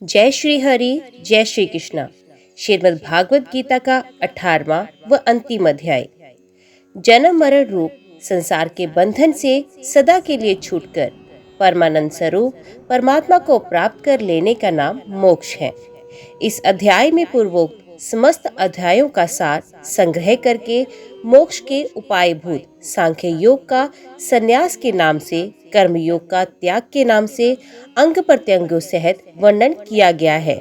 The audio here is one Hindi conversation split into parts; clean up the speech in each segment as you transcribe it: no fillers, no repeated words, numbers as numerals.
जय श्री हरि, जय श्री कृष्णा। श्रीमद् भागवत गीता का 18वां व अंतिम अध्याय। जन्म मरण रूप संसार के बंधन से सदा के लिए छूटकर परमानंद स्वरूप परमात्मा को प्राप्त कर लेने का नाम मोक्ष है। इस अध्याय में पूर्वोक्त समस्त अध्यायों का सार संग्रह करके मोक्ष के उपायभूत सांख्य योग का संन्यास के नाम से, कर्म योग का त्याग के नाम से अंग प्रत्यंगों सहित वर्णन किया गया है।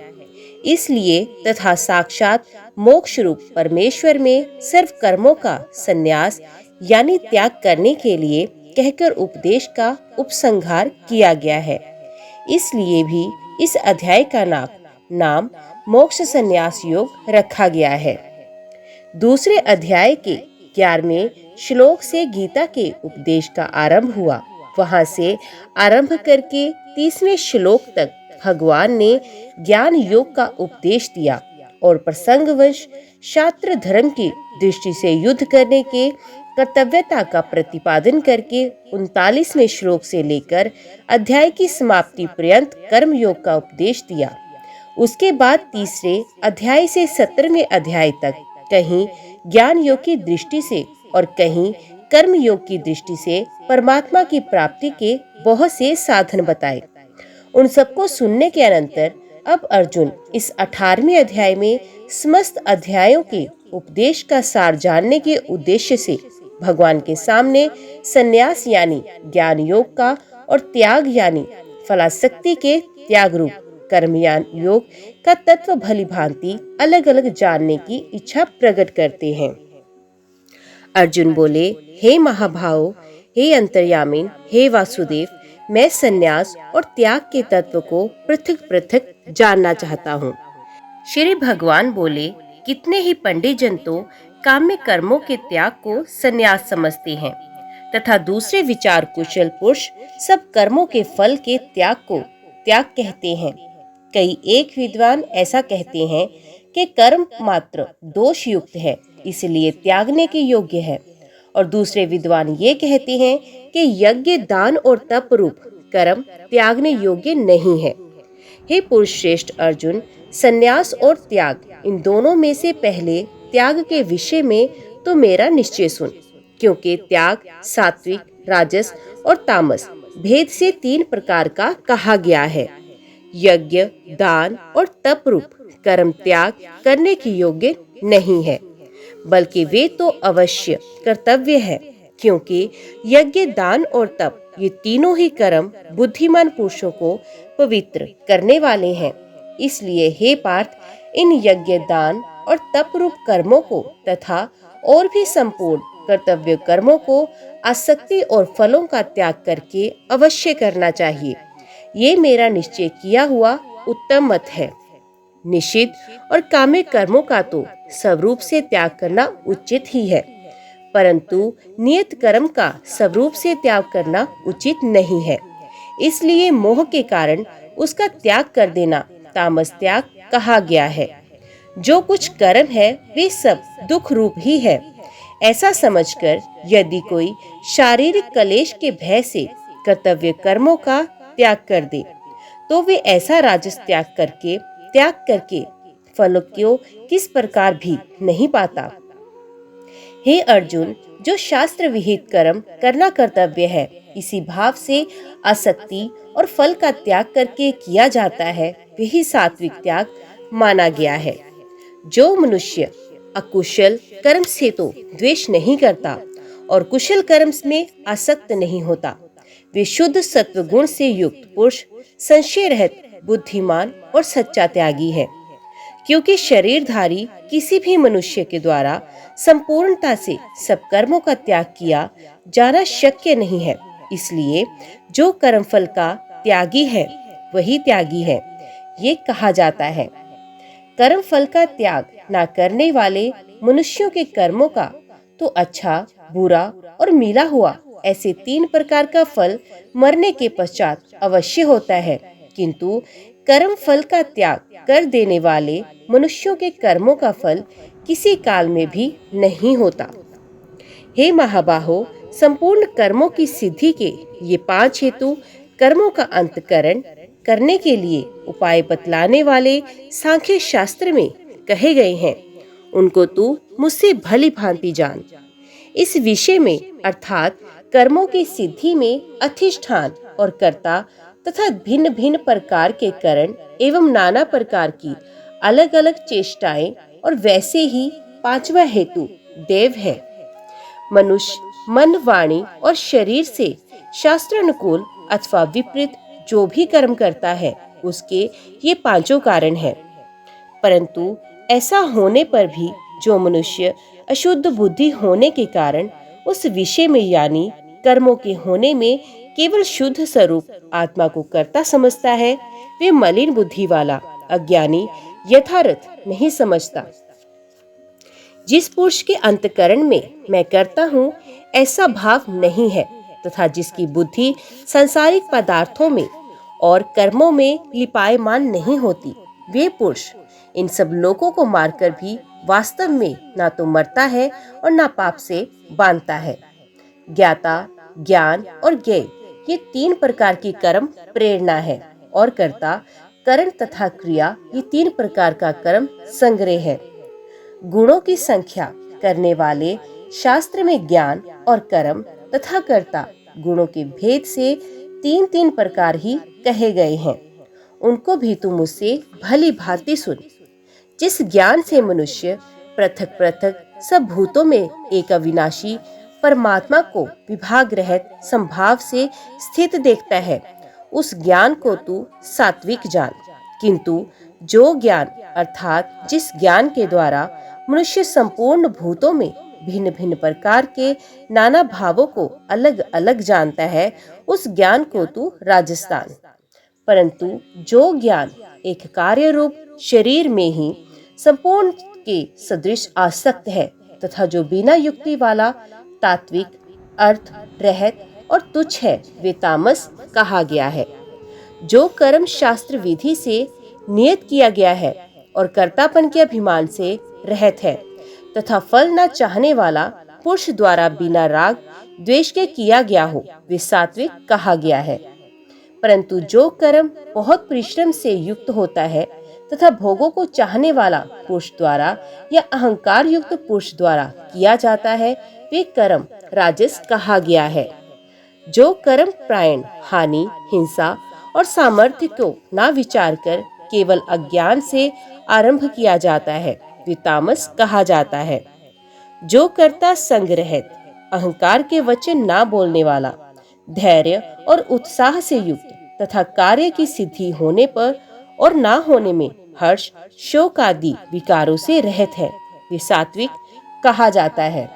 इसलिए तथा साक्षात मोक्ष रूप परमेश्वर में सर्व कर्मों का संन्यास यानी त्याग करने के लिए कहकर उपदेश का उपसंहार किया गया है। इसलिए भी इस अध्याय का नाम मोक्ष संन्यास योग रखा गया है। दूसरे अध्याय के 11वें श्लोक से गीता के उपदेश का आरंभ हुआ। वहां से आरंभ करके 30वें श्लोक तक भगवान ने ज्ञान योग का उपदेश दिया और प्रसंगवश शास्त्र धर्म की दृष्टि से युद्ध करने के कर्तव्यता का प्रतिपादन करके 39वें श्लोक से लेकर अध्याय की समाप्ति पर्यंत कर्म योग का उपदेश दिया। उसके बाद तीसरे अध्याय से 17वें अध्याय तक कहीं ज्ञान योग की दृष्टि से और कहीं कर्म योग की दृष्टि से परमात्मा की प्राप्ति के बहुत से साधन बताए। उन सबको सुनने के अनंतर अब अर्जुन इस 18वें अध्याय में समस्त अध्यायों के उपदेश का सार जानने के उद्देश्य से भगवान के सामने संन्यास यानी ज्ञान योग का और त्याग यानी फलासक्ति के त्याग रूप कर्म योग का तत्व भली भांति अलग अलग जानने की इच्छा प्रकट करते हैं। अर्जुन बोले, हे महाभाव, हे अंतर्यामिन, हे वासुदेव, मैं संन्यास और त्याग के तत्व को पृथक पृथक जानना चाहता हूँ। श्री भगवान बोले, कितने ही पंडित जन तो काम्य कर्मों के त्याग को संन्यास समझते हैं तथा दूसरे विचार कुशल पुरुष सब कर्मों के फल के त्याग को त्याग कहते हैं। कई एक विद्वान ऐसा कहते हैं कि कर्म मात्र दोष युक्त है, इसलिए त्यागने के योग्य है, और दूसरे विद्वान ये कहते हैं कि यज्ञ, दान और तप रूप कर्म त्यागने योग्य नहीं है। हे पुरुष श्रेष्ठ अर्जुन, संन्यास और त्याग इन दोनों में से पहले त्याग के विषय में तो मेरा निश्चय सुन, क्योंकि त्याग सात्विक, राजस और तामस भेद से 3 प्रकार का कहा गया है। यज्ञ, दान और तप रूप कर्म त्याग करने की योग्य नहीं है, बल्कि वे तो अवश्य कर्तव्य है, क्योंकि यज्ञ, दान और तप ये तीनों ही कर्म बुद्धिमान पुरुषों को पवित्र करने वाले हैं। इसलिए हे पार्थ, इन यज्ञ, दान और तप रूप कर्मों को तथा और भी संपूर्ण कर्तव्य कर्मों को आसक्ति और फलों का त्याग करके अवश्य करना चाहिए। ये मेरा निश्चय किया हुआ उत्तम मत है। निषिद्ध और काम्य कर्मों का तो स्वरूप से त्याग करना उचित ही है, परंतु नियत कर्म का स्वरूप से त्याग करना उचित नहीं है। इसलिए मोह के कारण उसका त्याग कर देना तामस त्याग कहा गया है। जो कुछ कर्म है वे सब दुख रूप ही है, ऐसा समझकर यदि कोई शारीरिक कलेश के भय से कर्तव्य कर्मों का त्याग कर दे तो वे ऐसा राजस त्याग करके फल को किस प्रकार भी नहीं पाता। हे अर्जुन, जो शास्त्र विहित कर्म करना कर्तव्य है, इसी भाव से आसक्ति और फल का त्याग करके किया जाता है, वही सात्विक त्याग माना गया है। जो मनुष्य अकुशल कर्म से तो द्वेष नहीं करता और कुशल कर्म में आसक्त नहीं होता, वे शुद्ध सत्व गुण से युक्त पुरुष संशय रहित बुद्धिमान और सच्चा त्यागी है। क्योंकि शरीरधारी किसी भी मनुष्य के द्वारा संपूर्णता से सब कर्मों का त्याग किया जाना शक्य नहीं है। इसलिए जो कर्मफल का त्यागी है वही त्यागी है, ये कहा जाता है। कर्मफल का त्याग न करने वाले मनुष्यों के कर्मों का तो अच्छा, बुरा और मिला हुआ ऐसे 3 प्रकार का फल मरने के पश्चात अवश्य होता है, किंतु कर्म फल का त्याग कर देने वाले मनुष्यों के कर्मों का फल किसी काल में भी नहीं होता। हे महाबाहो, संपूर्ण कर्मों की सिद्धि के ये 5 हेतु कर्मों का अंतकरण, करने के लिए उपाय बतलाने वाले सांख्य शास्त्र में कहे गए हैं, उनको तू मुझसे भली भांति जान। इस विषय में अर्थात कर्मों की सिद्धि में अधिष्ठान और कर्ता तथा भिन्न भिन्न प्रकार के कारण एवं नाना प्रकार की अलग अलग चेष्टाएं और वैसे ही पांचवा हेतु देव है। मनुष्य मन, वाणी और शरीर से शास्त्रानुकूल अथवा विपरीत जो भी कर्म करता है उसके ये पांचों कारण हैं। परंतु ऐसा होने पर भी जो मनुष्य अशुद्ध बुद्धि होने के कारण उस विषय में यानी कर्मों के होने में केवल शुद्ध स्वरूप आत्मा को कर्ता समझता है, वे मलिन बुद्धि वाला अज्ञानी यथार्थ नहीं समझता। जिस पुरुष के अंतकरण में मैं करता हूँ ऐसा भाव नहीं है तथा जिसकी बुद्धि सांसारिक पदार्थों में और कर्मों में लिपायमान नहीं होती, वे पुरुष इन सब लोगों को मारकर भी वास्तव में ना तो मरता है और ना पाप से बांधता है। ज्ञाता, ज्ञान और ज्ञेय ये तीन प्रकार की कर्म प्रेरणा है और कर्ता, करण तथा क्रिया ये तीन प्रकार का कर्म संग्रह है। गुणों की संख्या करने वाले शास्त्र में ज्ञान और कर्म तथा कर्ता गुणों के भेद से तीन तीन प्रकार ही कहे गए हैं, उनको भी तू मुझसे भली भांति सुन। जिस ज्ञान से मनुष्य पृथक पृथक सब भूतों में एक अविनाशी परमात्मा को विभाग रहित संभाव से स्थित देखता है, उस ज्ञान को तू सात्विक जान। किंतु जो ज्ञान अर्थात जिस ज्ञान के द्वारा मनुष्य संपूर्ण भूतों में भिन्न भिन्न प्रकार के नाना भावों को अलग अलग जानता है, उस ज्ञान को तू राजस्थान। परंतु जो ज्ञान एक कार्य रूप शरीर में ही संपूर्ण के सदृश आसक्त है तथा जो बिना युक्ति वाला तात्विक, अर्थ रहित और तुच्छ है, वे तामस कहा गया है। जो कर्म शास्त्र विधि से नियत किया गया है और कर्तापन के अभिमान से रहित है तथा फल न चाहने वाला पुरुष द्वारा बिना राग द्वेष के किया गया हो, वे सात्विक कहा गया है। परंतु जो कर्म बहुत परिश्रम से युक्त होता है तथा भोगों को चाहने वाला पुरुष द्वारा या अहंकार युक्त पुरुष द्वारा किया जाता है, वे कर्म राजस कहा गया है। जो कर्म प्रायण हानि, हिंसा और सामर्थ्य को ना विचार कर केवल अज्ञान से आरंभ किया जाता है, वे तामस कहा जाता है। जो कर्ता संग्रहित, अहंकार के वचन ना बोलने वाला, धैर्य और उत्साह से युक्त तथा कार्य की सिद्धि होने पर और ना होने में हर्ष, शोक आदि विकारों से रहित है, वे सात्विक कहा जाता है।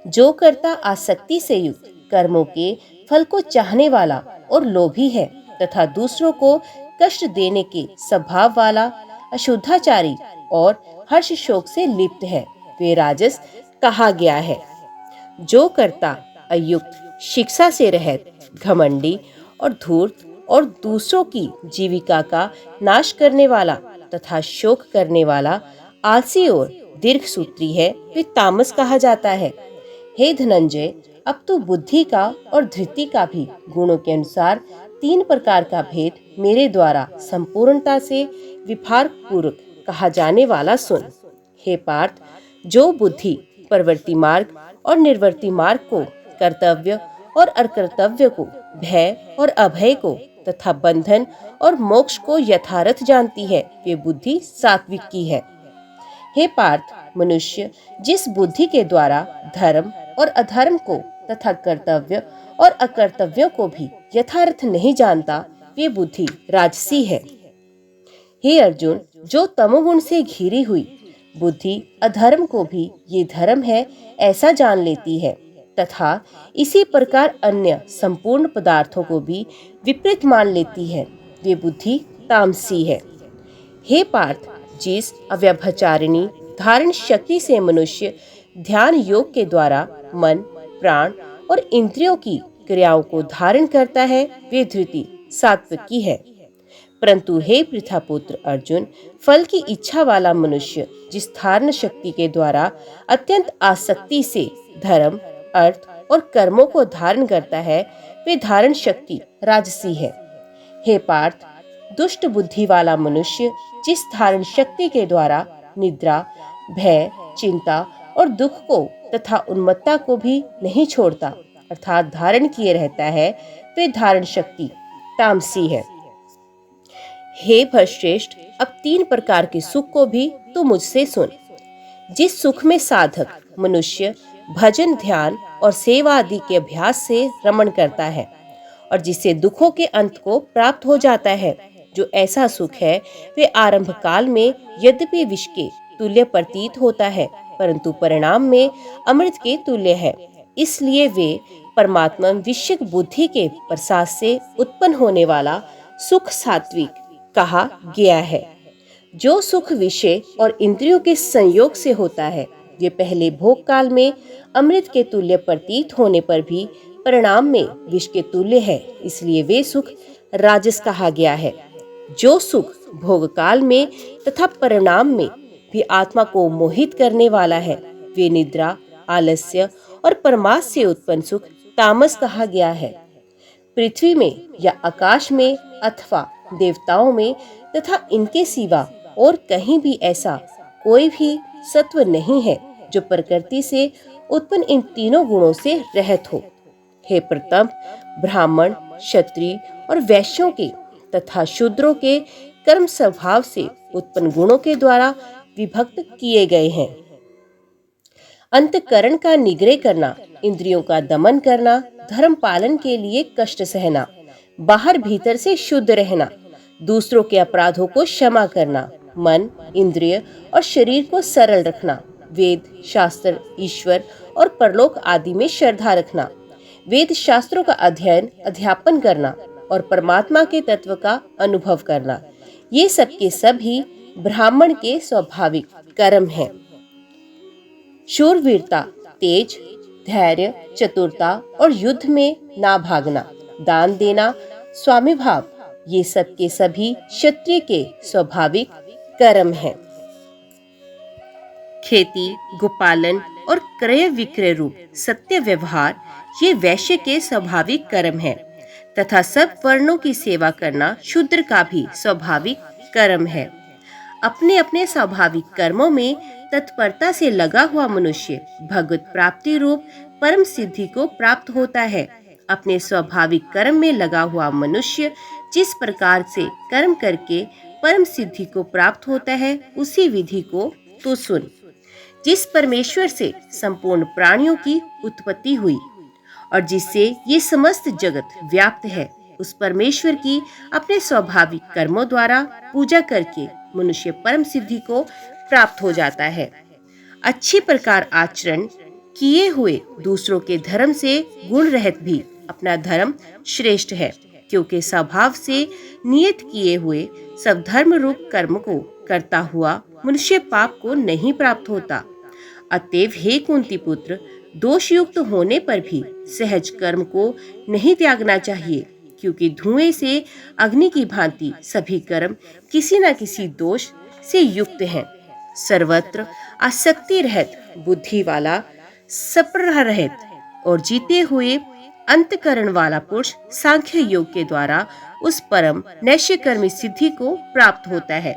जो कर्ता आसक्ति से युक्त, कर्मों के फल को चाहने वाला और लोभी है तथा दूसरों को कष्ट देने के स्वभाव वाला, अशुद्धाचारी और हर्ष शोक से लिप्त है, वे राजस कहा गया है। जो कर्ता अयुक्त, शिक्षा से रहित, घमंडी और धूर्त और दूसरों की जीविका का नाश करने वाला तथा शोक करने वाला, आलसी और दीर्घसूत्री है, वे तामस कहा जाता है। हे धनंजय, अब तो बुद्धि का और धृति का भी गुणों के अनुसार तीन प्रकार का भेद मेरे द्वारा संपूर्णता से विभाग पूर्वक कहा जाने वाला सुन। हे पार्थ, जो बुद्धि प्रवृत्ति मार्ग और निर्वृत्ति मार्ग को, कर्तव्य और अकर्तव्य को, भय और अभय को तथा बंधन और मोक्ष को यथार्थ जानती है, वे बुद्धि सात्विक की है। हे पार्थ, मनुष्य जिस बुद्धि के द्वारा धर्म और अधर्म को तथा कर्तव्य और अकर्तव्यों को भी यथार्थ नहीं जानता, वे बुद्धि राजसी है। हे अर्जुन, जो तमोगुण से घिरी हुई बुद्धि अधर्म को भी ये धर्म है ऐसा जान लेती है तथा इसी प्रकार अन्य संपूर्ण पदार्थों को भी विपरीत मान लेती है, वे बुद्धि तामसी है। हे पार्थ, जिस अव्यभिचारिणी धारण शक्ति से मनुष्य ध्यान योग के द्वारा मन, प्राण और इंद्रियों की क्रियाओं को धारण करता है, वे धृति सात्विकी है। परंतु हे पृथापुत्र अर्जुन, फल की इच्छा वाला मनुष्य जिस धारण शक्ति के द्वारा अत्यंत आसक्ति से धर्म, अर्थ और कर्मों को धारण करता है, वे धारण शक्ति राजसी है। हे पार्थ, दुष्ट बुद्धि वाला मनुष्य जिस धारण शक्ति के द्वारा निद्रा, भय, चिंता और दुख को तथा उन्मत्तता को भी नहीं छोड़ता अर्थात धारण किए रहता है, वे धारण शक्ति तामसी है। हे भरश्रेष्ठ, अब 3 प्रकार के सुख को भी तू मुझसे सुन। जिस सुख में साधक मनुष्य भजन, ध्यान और सेवा आदि के अभ्यास से रमण करता है और जिससे दुखों के अंत को प्राप्त हो जाता है, जो ऐसा सुख है वे आरंभ काल में यद्यपि विष के तुल्य प्रतीत होता है, परंतु परिणाम में अमृत के तुल्य है। इसलिए वे परमात्मा विषयक बुद्धि के प्रसाद से उत्पन्न होने वाला सुख सात्विक कहा गया है। जो सुख विषय और इंद्रियों के संयोग से होता है, ये पहले भोग काल में अमृत के तुल्य प्रतीत होने पर भी परिणाम में विष के तुल्य है, इसलिए वे सुख राजस कहा गया है। जो सुख भोग काल में तथा परिणाम में भी आत्मा को मोहित करने वाला है, वे निद्रा, आलस्य और परमार्थ से उत्पन्न सुख तामस कहा गया है। पृथ्वी में या आकाश में अथवा देवताओं में तथा इनके सिवा और कहीं भी ऐसा कोई भी सत्व नहीं है जो प्रकृति से उत्पन्न इन तीनों गुणों से रहित हो। हे प्रथम, ब्राह्मण, क्षत्रिय और वैश्यों के तथा शूद्रों के कर्म स्वभाव से उत्पन्न गुणों के द्वारा विभक्त किए गए हैं। अंतःकरण का निग्रह करना, इंद्रियों का दमन करना, धर्म पालन के लिए कष्ट सहना, बाहर भीतर से शुद्ध रहना, दूसरों के अपराधों को क्षमा करना, मन, इंद्रिय और शरीर को सरल रखना, वेद, शास्त्र, ईश्वर और परलोक आदि में श्रद्धा रखना, वेद शास्त्रों का अध्ययन, अध्यापन करना और परमात्मा के तत्व का अनुभव करना, ये सब के सभी ब्राह्मण के स्वाभाविक कर्म हैं। शूरवीरता, तेज, धैर्य, चतुरता और युद्ध में ना भागना, दान देना, स्वामी भाव, ये सब के सभी क्षत्रिय के स्वाभाविक कर्म हैं। खेती, गोपालन और क्रय विक्रय रूप सत्य व्यवहार, ये वैश्य के स्वाभाविक कर्म हैं तथा सब वर्णों की सेवा करना शूद्र का भी स्वाभाविक कर्म है। अपने अपने स्वाभाविक कर्मों में तत्परता से लगा हुआ मनुष्य भगवत प्राप्ति रूप परम सिद्धि को प्राप्त होता है। अपने स्वाभाविक कर्म में लगा हुआ मनुष्य जिस प्रकार से कर्म करके परम सिद्धि को प्राप्त होता है, उसी विधि को तो सुन। जिस परमेश्वर से संपूर्ण प्राणियों की उत्पत्ति हुई और जिससे ये समस्त जगत व्याप्त है, उस परमेश्वर की अपने स्वाभाविक कर्मों द्वारा पूजा करके मनुष्य परम सिद्धि को प्राप्त हो जाता है। अच्छी प्रकार आचरण किए हुए दूसरों के धर्म से गुण रहित भी अपना धर्म श्रेष्ठ है, क्योंकि स्वभाव से नियत किए हुए सब धर्म रूप कर्म को करता हुआ मनुष्य पाप को नहीं प्राप्त होता। अतएव हे कुंती पुत्र, दोष युक्त होने पर भी सहज कर्म को नहीं त्यागना चाहिए, क्योंकि धुएं से अग्नि की भांति सभी कर्म किसी न किसी दोष से युक्त हैं। सर्वत्र आसक्ति रहित, बुद्धि वाला, सप्रह रहित और जीते हुए अंतकरण वाला पुरुष सांख्य योग के द्वारा उस परम नैष्कर्मी सिद्धि को प्राप्त होता है,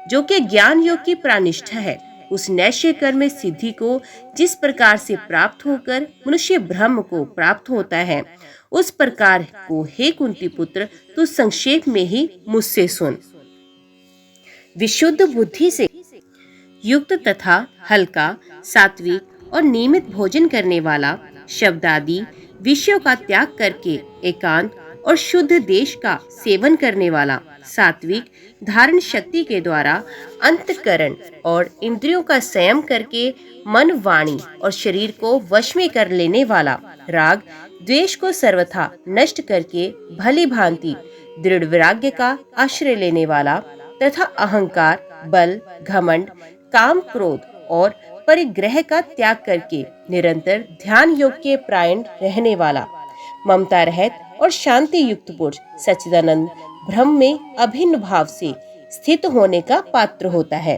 जो कि ज्ञान योग की प्रानिष्ठा है। उस नैष्कर्मी सिद्धि को जिस प्रकार से प्राप्त होकर मनुष्य ब्रह्म को प्राप्त होता है, उस प्रकार को हे कुंती पुत्र तू संक्षेप में ही मुझसे सुन। विशुद्ध बुद्धि से युक्त तथा हल्का, सात्विक और नियमित भोजन करने वाला, शब्द आदि विषयों का त्याग करके एकांत और शुद्ध देश का सेवन करने वाला, सात्विक धारण शक्ति के द्वारा अंतकरण और इंद्रियों का संयम करके मन, वाणी और शरीर को वश में कर लेने वाला, राग द्वेष को सर्वथा नष्ट करके भली भांति दृढ़ वैराग्य का आश्रय लेने वाला तथा अहंकार, बल, घमंड, काम, क्रोध और परिग्रह का त्याग करके निरंतर ध्यान योग के प्रायण रहने वाला, ममता रहित और शांति युक्त पुरुष सच्चिदानंद ब्रह्म में अभिन्न भाव से स्थित होने का पात्र होता है।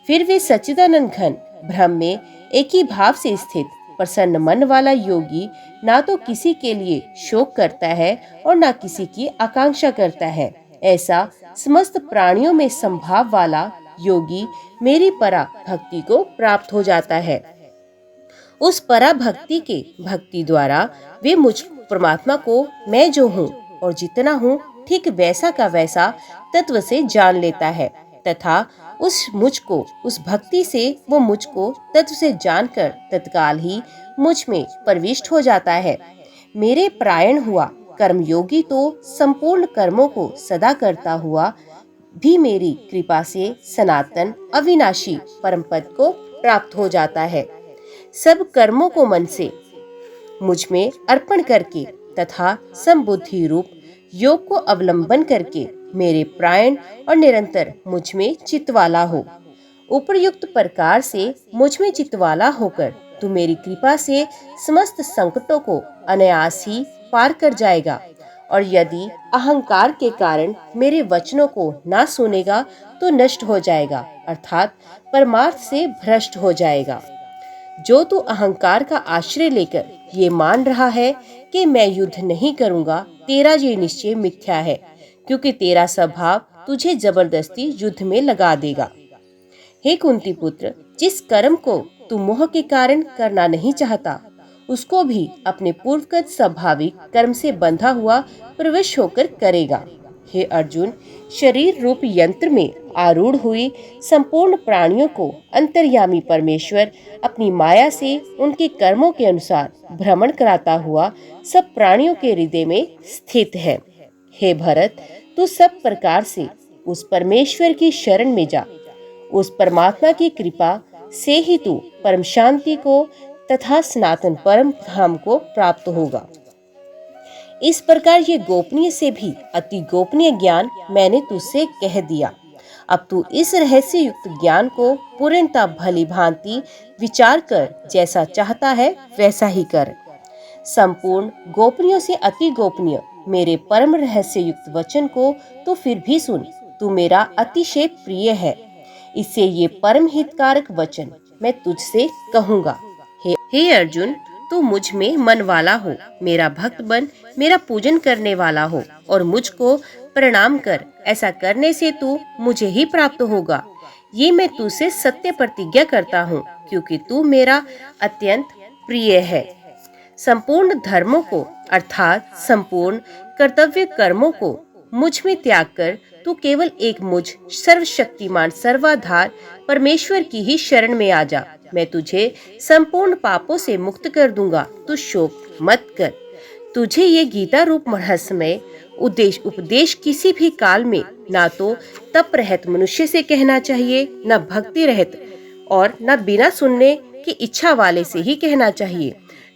फिर वे सच्चिदानंद घन ब्रह्म में एक ही भाव से स्थित प्रसन्न मन वाला योगी ना तो किसी के लिए शोक करता है और ना किसी की आकांक्षा करता है। ऐसा समस्त प्राणियों में संभाव वाला योगी मेरी परा भक्ति को प्राप्त हो जाता है। उस परा भक्ति के भक्ति द्वारा वे मुझ परमात्मा को मैं जो हूँ और जितना हूँ ठीक वैसा का वैसा तत्व से जान लेता है तथा उस भक्ति से वो मुझको तत्व से जानकर तत्काल ही मुझ में प्रविष्ट हो जाता है। मेरे परायण हुआ कर्मयोगी तो संपूर्ण कर्मों को सदा करता हुआ भी मेरी कृपा से सनातन अविनाशी परम पद को प्राप्त हो जाता है। सब कर्मों को मन से मुझ में अर्पण करके तथा समबुद्धि रूप योग को अवलंबन करके मेरे प्राण और निरंतर मुझ में चित्तवाला हो। उपयुक्त प्रकार से मुझ में चित्तवाला होकर तू मेरी कृपा से समस्त संकटों को अनायास ही पार कर जाएगा, और यदि अहंकार के कारण मेरे वचनों को ना सुनेगा तो नष्ट हो जाएगा, अर्थात परमार्थ से भ्रष्ट हो जाएगा। जो तू अहंकार का आश्रय लेकर ये मान रहा है कि मैं युद्ध नहीं करूंगा, तेरा ये निश्चय मिथ्या है, क्योंकि तेरा स्वभाव तुझे जबरदस्ती युद्ध में लगा देगा। हे कुंती पुत्र, जिस कर्म को तू मोह के कारण करना नहीं चाहता, उसको भी अपने पूर्वगत स्वाभाविक कर्म से बंधा हुआ प्रविष्ट होकर करेगा। हे अर्जुन, शरीर रूप यंत्र में आरूढ़ हुई संपूर्ण प्राणियों को अंतर्यामी परमेश्वर अपनी माया से उनके कर्मों के अनुसार भ्रमण कराता हुआ सब प्राणियों के हृदय में स्थित है। हे भरत, तू सब प्रकार से उस परमेश्वर की शरण में जा। उस परमात्मा की कृपा से ही तू परम शांति को तथा सनातन परम धाम को प्राप्त होगा। इस प्रकार ये गोपनीय से भी अति गोपनीय ज्ञान मैंने तुझसे कह दिया। अब तू इस रहस्य युक्त ज्ञान को पूर्णता भली भांति विचार कर जैसा चाहता है वैसा ही कर। संपूर्ण गोपनीयों से अति गोपनीय मेरे परम रहस्य युक्त वचन को तो फिर भी सुन। तू मेरा अतिशय प्रिय है, इससे ये परम हितकारक वचन मैं तुझसे कहूँगा। हे अर्जुन, तू मुझ में मन वाला हो, मेरा भक्त बन, मेरा पूजन करने वाला हो और मुझको प्रणाम कर। ऐसा करने से तू मुझे ही प्राप्त होगा। ये मैं तुझसे सत्य प्रतिज्ञा करता हूँ, क्योंकि तू मेरा अत्यंत प्रिय है। संपूर्ण धर्मों को अर्थात संपूर्ण कर्तव्य कर्मों को मुझ में त्याग कर तू केवल एक मुझ सर्वशक्तिमान सर्वाधार परमेश्वर की ही शरण में आ जा। मैं तुझे संपूर्ण पापों से मुक्त कर दूंगा, तू शोक मत कर। तुझे ये गीता रूप रहस्यमय उपदेश किसी भी काल में ना तो तप रहित मनुष्य से कहना चाहिए, न भक्ति रहित और न बिना सुनने की इच्छा वाले से ही कहना चाहिए,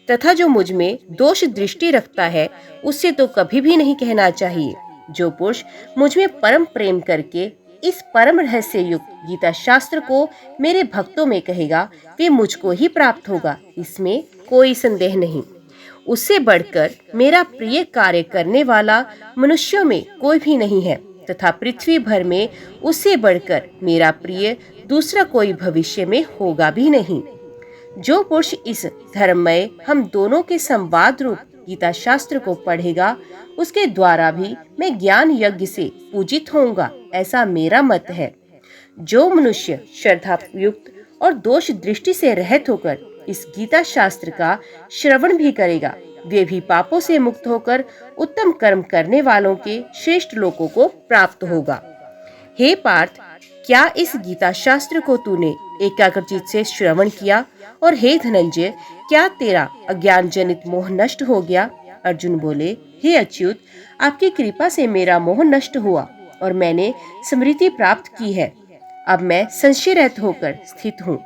तथा जो मुझ में दोष दृष्टि रखता है उससे तो कभी भी नहीं कहना चाहिए। जो पुरुष मुझ में परम प्रेम करके इस परम रहस्य युक्त गीता शास्त्र को मेरे भक्तों में कहेगा, वे मुझको ही प्राप्त होगा, इसमें कोई संदेह नहीं। उससे बढ़कर मेरा प्रिय कार्य करने वाला मनुष्यों में कोई भी नहीं है, तथा पृथ्वी भर में उससे बढ़कर मेरा प्रिय दूसरा कोई भविष्य में होगा भी नहीं। जो पुरुष इस धर्ममय हम दोनों के संवाद रूप गीता शास्त्र को पढ़ेगा, उसके द्वारा भी मैं ज्ञान यज्ञ से पूजित होऊंगा, ऐसा मेरा मत है। जो मनुष्य श्रद्धा युक्त और दोष दृष्टि से रहित होकर इस गीता शास्त्र का श्रवण भी करेगा, वे भी पापों से मुक्त होकर उत्तम कर्म करने वालों के श्रेष्ठ लोकों को प्राप्त होगा। हे पार्थ, क्या इस गीता शास्त्र को तूने एकाग्रचित से श्रवण किया? और हे धनंजय, क्या तेरा अज्ञान जनित मोह नष्ट हो गया? अर्जुन बोले, हे अच्युत, आपकी कृपा से मेरा मोह नष्ट हुआ और मैंने स्मृति प्राप्त की है। अब मैं संशय रहित होकर स्थित हूँ,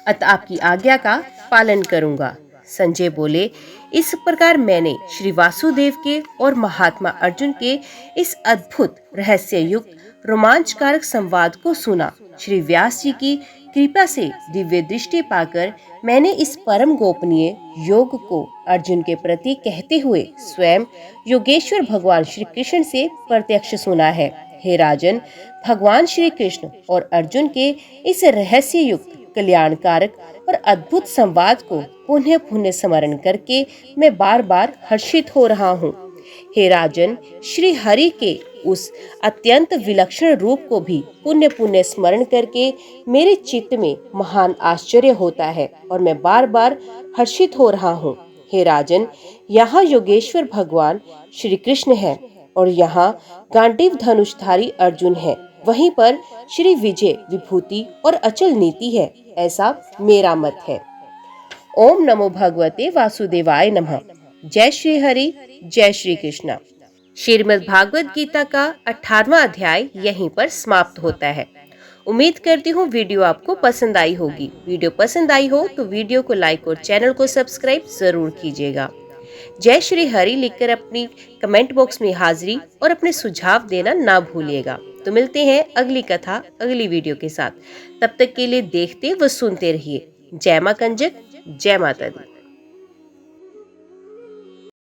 अतः आपकी आज्ञा का पालन करूंगा। संजय बोले, इस प्रकार मैंने श्री वासुदेव के और महात्मा अर्जुन के इस अद्भुत रहस्य युक्त रोमांचकारक संवाद को सुना। श्री व्यास जी की कृपा से दिव्य दृष्टि पाकर मैंने इस परम गोपनीय योग को अर्जुन के प्रति कहते हुए स्वयं योगेश्वर भगवान श्री कृष्ण से प्रत्यक्ष सुना है। हे राजन, भगवान श्री कृष्ण और अर्जुन के इस रहस्य युक्त कल्याणकारक और अद्भुत संवाद को पुनः पुनः स्मरण करके मैं बार बार हर्षित हो रहा हूँ। हे राजन, श्री हरि के उस अत्यंत विलक्षण रूप को भी पुण्य पुण्य स्मरण करके मेरे चित्त में महान आश्चर्य होता है और मैं बार बार हर्षित हो रहा हूँ। हे राजन, यहाँ योगेश्वर भगवान श्री कृष्ण है और यहाँ गांडीव धनुषधारी अर्जुन है। वहीं पर श्री विजय विभूति और अचल नीति है, ऐसा मेरा मत है। ओम नमो भगवते वासुदेवाय नमः। जय श्री हरि, जय श्री कृष्ण। श्रीमद् भागवत गीता का 18वां अध्याय यहीं पर समाप्त होता है। उम्मीद करती हूँ वीडियो आपको पसंद आई होगी। वीडियो पसंद आई हो तो वीडियो को लाइक और चैनल को सब्सक्राइब जरूर कीजिएगा। जय श्री हरि लिखकर अपनी कमेंट बॉक्स में हाजिरी और अपने सुझाव देना ना भूलिएगा। तो मिलते हैं अगली कथा अगली वीडियो के साथ। तब तक के लिए देखते व सुनते रहिए। जय मां कंजक, जय माता दी।